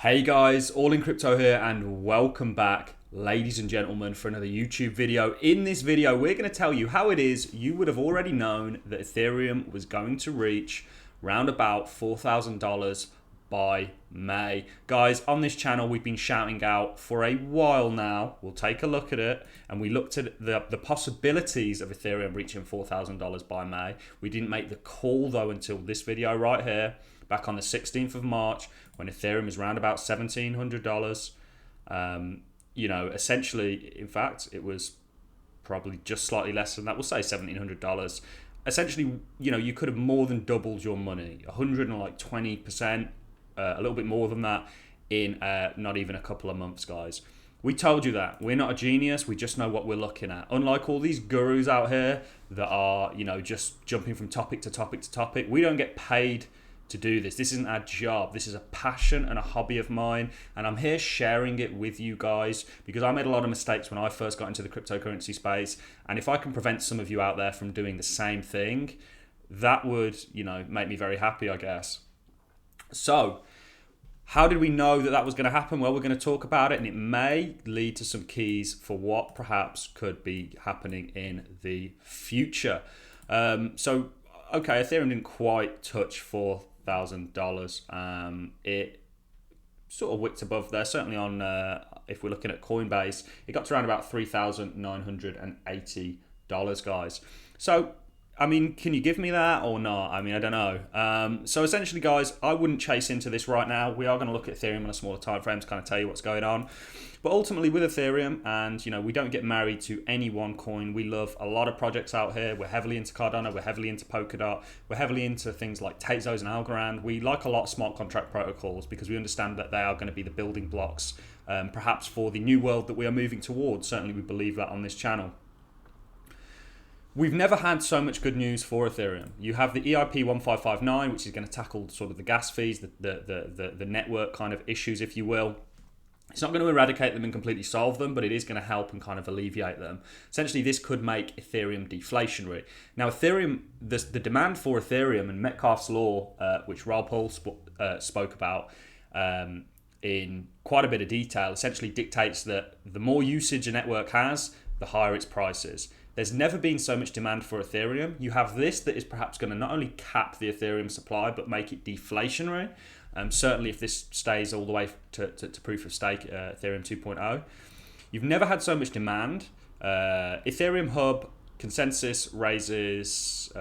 Hey guys, All in Crypto here and welcome back, ladies and gentlemen, for another YouTube video. In this video, we're going to tell you how it is you would have already known that Ethereum was going to reach round about $4,000 by May. Guys, on this channel, we've been shouting out for a while now. We'll take a look at it, and we looked at the possibilities of Ethereum reaching $4,000 by May. We didn't make the call though until this video right here, back on the 16th of March, when Ethereum is around about $1,700. Essentially, in fact, it was probably just slightly less than that. We'll say $1,700. Essentially, you could have more than doubled your money, 120%, a little bit more than that in not even a couple of months, guys. We told you that. We're not a genius. We just know what we're looking at. Unlike all these gurus out here that are, just jumping from topic to topic to topic, we don't get paid to do this. This isn't our job. This is a passion and a hobby of mine, and I'm here sharing it with you guys because I made a lot of mistakes when I first got into the cryptocurrency space, and if I can prevent some of you out there from doing the same thing, that would, make me very happy, I guess. So, how did we know that was going to happen? Well, we're going to talk about it, and it may lead to some keys for what perhaps could be happening in the future. Okay, Ethereum didn't quite touch $4,000. It sort of wicked above there, certainly on, if we're looking at Coinbase, it got to around about $3,980, guys. So, can you give me that or not? I don't know. So essentially, guys, I wouldn't chase into this right now. We are going to look at Ethereum on a smaller time frame to kind of tell you what's going on. But ultimately with Ethereum, and we don't get married to any one coin. We love a lot of projects out here. We're heavily into Cardano. We're heavily into Polkadot. We're heavily into things like Tezos and Algorand. We like a lot of smart contract protocols because we understand that they are going to be the building blocks, perhaps for the new world that we are moving towards. Certainly we believe that on this channel. We've never had so much good news for Ethereum. You have the EIP 1559, which is going to tackle sort of the gas fees, the network kind of issues, if you will. It's not going to eradicate them and completely solve them, but it is going to help and kind of alleviate them. Essentially, this could make Ethereum deflationary. Now, Ethereum, the demand for Ethereum and Metcalfe's law, which Raoul Paul spoke about in quite a bit of detail, essentially dictates that the more usage a network has, the higher its price is. There's never been so much demand for Ethereum. You have this that is perhaps going to not only cap the Ethereum supply, but make it deflationary. Certainly if this stays all the way to proof of stake, Ethereum 2.0. You've never had so much demand. Ethereum Hub consensus raises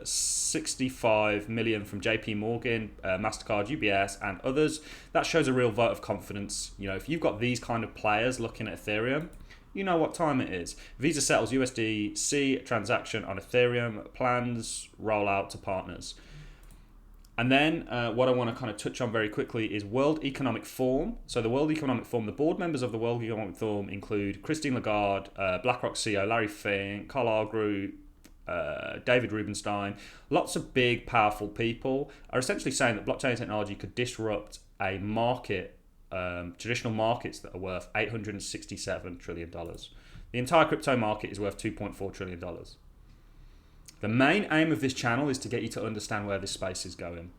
65 million from JP Morgan, MasterCard, UBS, and others. That shows a real vote of confidence. If you've got these kind of players looking at Ethereum, you know what time it is. Visa settles USDC transaction on Ethereum, plans roll out to partners. And then what I want to kind of touch on very quickly is World Economic Forum. So the World Economic Forum, the board members of the World Economic Forum include Christine Lagarde, BlackRock CEO Larry Fink, Carlyle Group, David Rubenstein. Lots of big, powerful people are essentially saying that blockchain technology could disrupt a market, traditional markets that are worth $867 trillion. The entire crypto market is worth $2.4 trillion. The main aim of this channel is to get you to understand where this space is going.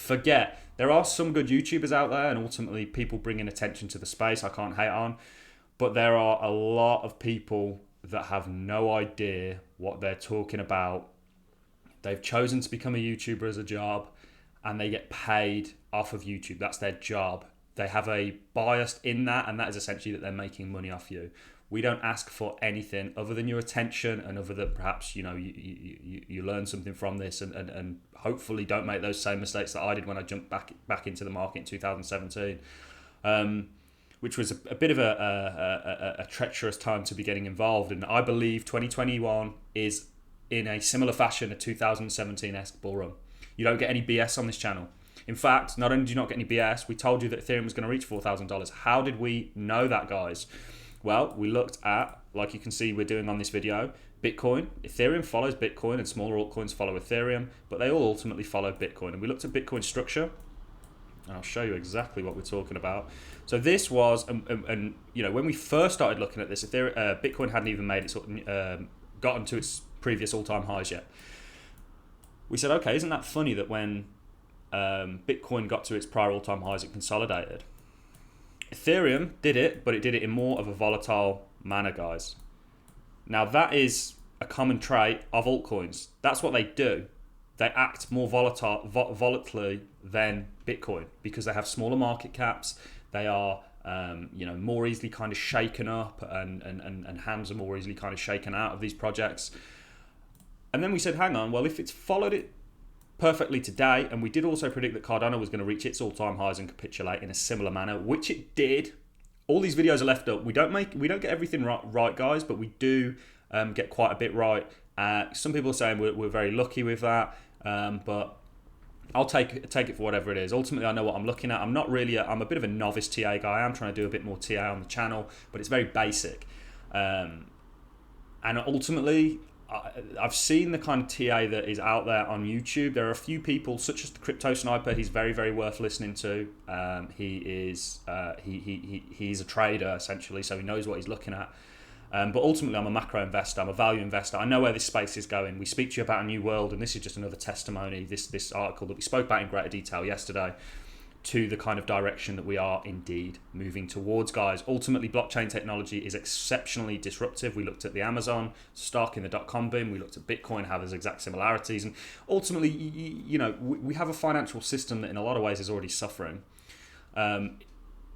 There are some good YouTubers out there and ultimately people bringing attention to the space I can't hate on, but there are a lot of people that have no idea what they're talking about. They've chosen to become a YouTuber as a job and they get paid off of YouTube. That's their job. They have a bias in that, and that is essentially that they're making money off you. We don't ask for anything other than your attention and other than perhaps, you learn something from this and hopefully don't make those same mistakes that I did when I jumped back into the market in 2017, which was a bit of a treacherous time to be getting involved. And I believe 2021 is in a similar fashion a 2017-esque bull run. You don't get any BS on this channel. In fact, not only do you not get any BS, we told you that Ethereum was going to reach $4,000. How did we know that, guys? Well, we looked at, like you can see we're doing on this video, Bitcoin. Ethereum follows Bitcoin and smaller altcoins follow Ethereum, but they all ultimately follow Bitcoin. And we looked at Bitcoin structure, and I'll show you exactly what we're talking about. So this was, when we first started looking at this, Bitcoin hadn't even made it gotten to its previous all-time highs yet. We said, okay, isn't that funny that when Bitcoin got to its prior all-time highs, it consolidated. Ethereum did it, but it did it in more of a volatile manner, guys. Now, that is a common trait of altcoins. That's what they do. They act more volatilely than Bitcoin because they have smaller market caps. They are, more easily kind of shaken up, and hands are more easily kind of shaken out of these projects. And then we said, hang on, well, if it's followed it perfectly today, and we did also predict that Cardano was going to reach its all-time highs and capitulate in a similar manner, which it did. All these videos are left up. We don't get everything right, guys, but we do get quite a bit right. Some people are saying we're very lucky with that, but I'll take it for whatever it is. Ultimately, I know what I'm looking at. I'm a bit of a novice TA guy. I'm trying to do a bit more TA on the channel, but it's very basic. And ultimately, I've seen the kind of TA that is out there on YouTube. There are a few people, such as the Crypto Sniper. He's very, very worth listening to. He's a trader essentially, so he knows what he's looking at. But ultimately, I'm a macro investor. I'm a value investor. I know where this space is going. We speak to you about a new world, and this is just another testimony. This article that we spoke about in greater detail yesterday, to the kind of direction that we are indeed moving towards, guys. Ultimately, blockchain technology is exceptionally disruptive. We looked at the Amazon stock in the dot-com boom. We looked at Bitcoin, how there's exact similarities. And ultimately, we have a financial system that in a lot of ways is already suffering.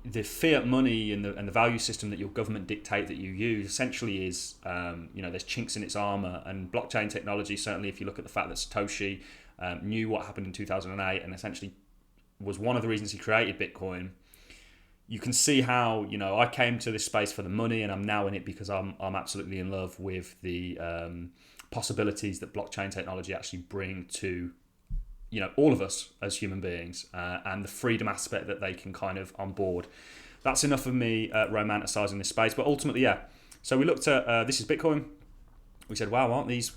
The fiat money and the value system that your government dictate that you use essentially is, there's chinks in its armor. And blockchain technology, certainly if you look at the fact that Satoshi knew what happened in 2008 and essentially was one of the reasons he created Bitcoin, you can see how, I came to this space for the money, and I'm now in it because I'm absolutely in love with the possibilities that blockchain technology actually bring to, all of us as human beings, and the freedom aspect that they can kind of onboard. That's enough of me romanticizing this space, but ultimately, yeah. So we looked at, this is Bitcoin. We said, wow, aren't these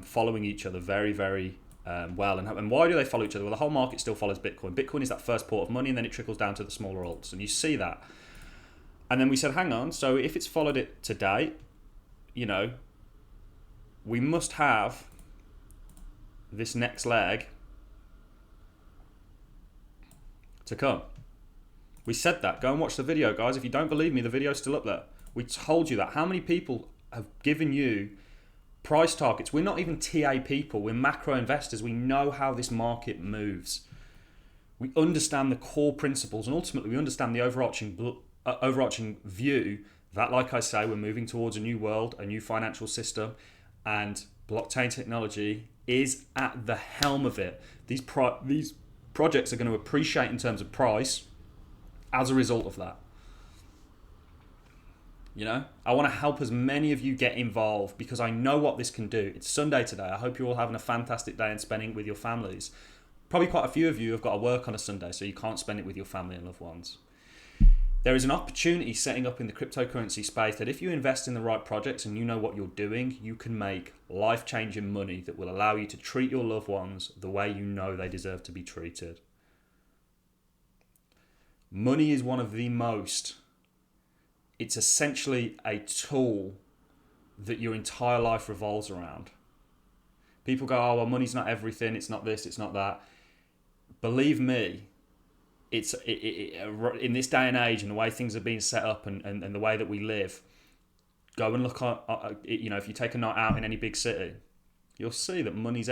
following each other very, very well, and why do they follow each other? Well, the whole market still follows Bitcoin. Bitcoin is that first port of money, and then it trickles down to the smaller alts, and you see that. And then we said, hang on, so if it's followed it today, we must have this next leg to come. We said that. Go and watch the video, guys. If you don't believe me, the video's still up there. We told you that. How many people have given you price targets? We're not even TA people. We're macro investors. We know how this market moves. We understand the core principles, and ultimately we understand the overarching view that, like I say, we're moving towards a new world, a new financial system, and blockchain technology is at the helm of it. These projects are going to appreciate in terms of price as a result of that. I want to help as many of you get involved because I know what this can do. It's Sunday today. I hope you're all having a fantastic day and spending it with your families. Probably quite a few of you have got to work on a Sunday, so you can't spend it with your family and loved ones. There is an opportunity setting up in the cryptocurrency space that if you invest in the right projects and you know what you're doing, you can make life-changing money that will allow you to treat your loved ones the way you know they deserve to be treated. Money is one of the most... It's essentially a tool that your entire life revolves around. People go, oh, well, money's not everything. It's not this, it's not that. Believe me, in this day and age and the way things are being set up and the way that we live, go and look at, if you take a night out in any big city, you'll see that money's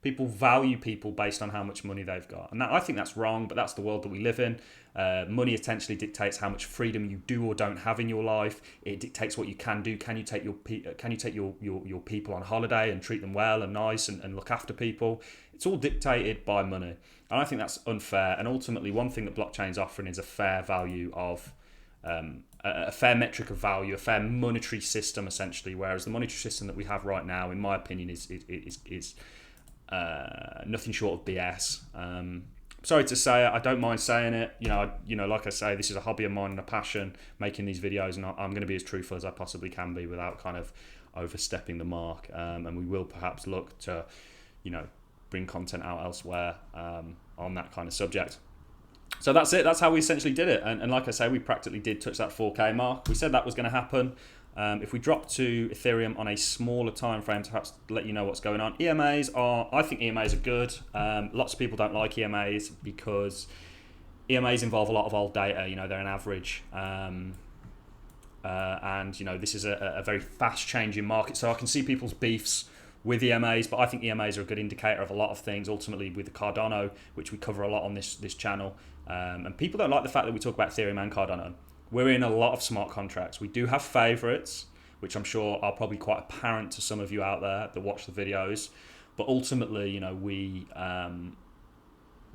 people value people based on how much money they've got. And I think that's wrong, but that's the world that we live in. Money essentially dictates how much freedom you do or don't have in your life. It dictates what you can do. Can you take your people on holiday and treat them well and nice and look after people? It's all dictated by money. And I think that's unfair. And ultimately, one thing that blockchain's offering is a fair value of a fair metric of value, a fair monetary system, essentially. Whereas the monetary system that we have right now, in my opinion, is nothing short of BS. Sorry to say it, I don't mind saying it. Like I say, this is a hobby of mine and a passion, making these videos, and I'm going to be as truthful as I possibly can be without kind of overstepping the mark. And we will perhaps look to, bring content out elsewhere on that kind of subject. So that's it. That's how we essentially did it. And like I say, we practically did touch that 4K mark. We said that was going to happen. If we drop to Ethereum on a smaller time frame to perhaps let you know what's going on, I think EMAs are good. Lots of people don't like EMAs because EMAs involve a lot of old data. They're an average. And this is a very fast changing market, so I can see people's beefs with EMAs, but I think EMAs are a good indicator of a lot of things, ultimately with the Cardano, which we cover a lot on this channel. And people don't like the fact that we talk about Ethereum and Cardano. We're in a lot of smart contracts. We do have favorites, which I'm sure are probably quite apparent to some of you out there that watch the videos, but ultimately,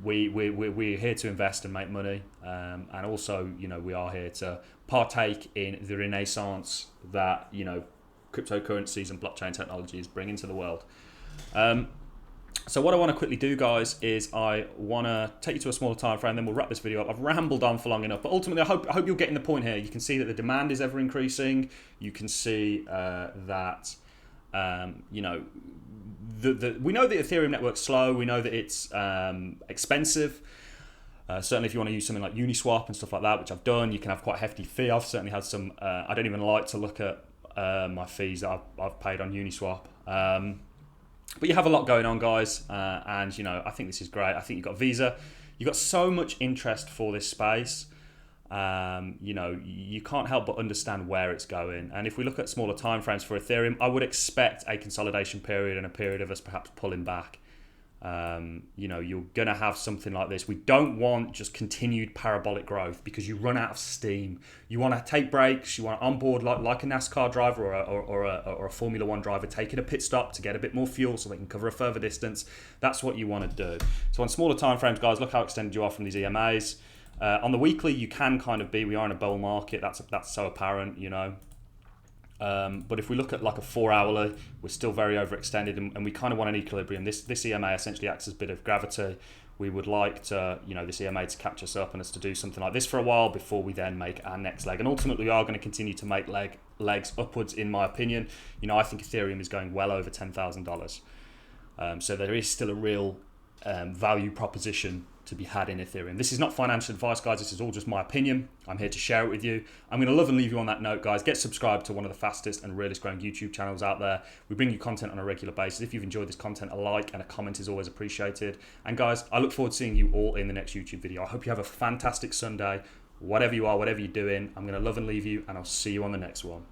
we're here to invest and make money, and also, we are here to partake in the renaissance that cryptocurrencies and blockchain technology is bringing to the world. So what I want to quickly do, guys, is I want to take you to a smaller time frame, then we'll wrap this video up. I've rambled on for long enough, but ultimately I hope you're getting the point here. You can see that the demand is ever increasing. You can see that we know the Ethereum network's slow. We know that it's expensive. Certainly if you want to use something like Uniswap and stuff like that, which I've done, you can have quite a hefty fee. I've certainly had some, I don't even like to look at my fees that I've paid on Uniswap. But you have a lot going on, guys, and I think this is great. I think you've got Visa. You've got so much interest for this space. You can't help but understand where it's going. And if we look at smaller timeframes for Ethereum, I would expect a consolidation period and a period of us perhaps pulling back. You're going to have something like this. We don't want just continued parabolic growth because you run out of steam. You want to take breaks. You want to onboard like a NASCAR driver or a Formula One driver, taking a pit stop to get a bit more fuel so they can cover a further distance. That's what you want to do. So on smaller time frames, guys, look how extended you are from these EMAs. On the weekly, you can kind of be. We are in a bull market. That's so apparent, But if we look at like a 4-hourly, we're still very overextended, and we kind of want an equilibrium. This EMA essentially acts as a bit of gravity. We would like to, this EMA to catch us up and us to do something like this for a while before we then make our next leg. And ultimately, we are going to continue to make legs upwards, in my opinion. I think Ethereum is going well over $10,000. So there is still a real value proposition to be had in Ethereum. This is not financial advice, guys. This is all just my opinion. I'm here to share it with you. I'm going to love and leave you on that note, guys. Get subscribed to one of the fastest and realest growing YouTube channels out there. We bring you content on a regular basis. If you've enjoyed this content, a like and a comment is always appreciated. And guys, I look forward to seeing you all in the next YouTube video. I hope you have a fantastic Sunday. Whatever you are, whatever you're doing, I'm going to love and leave you, and I'll see you on the next one.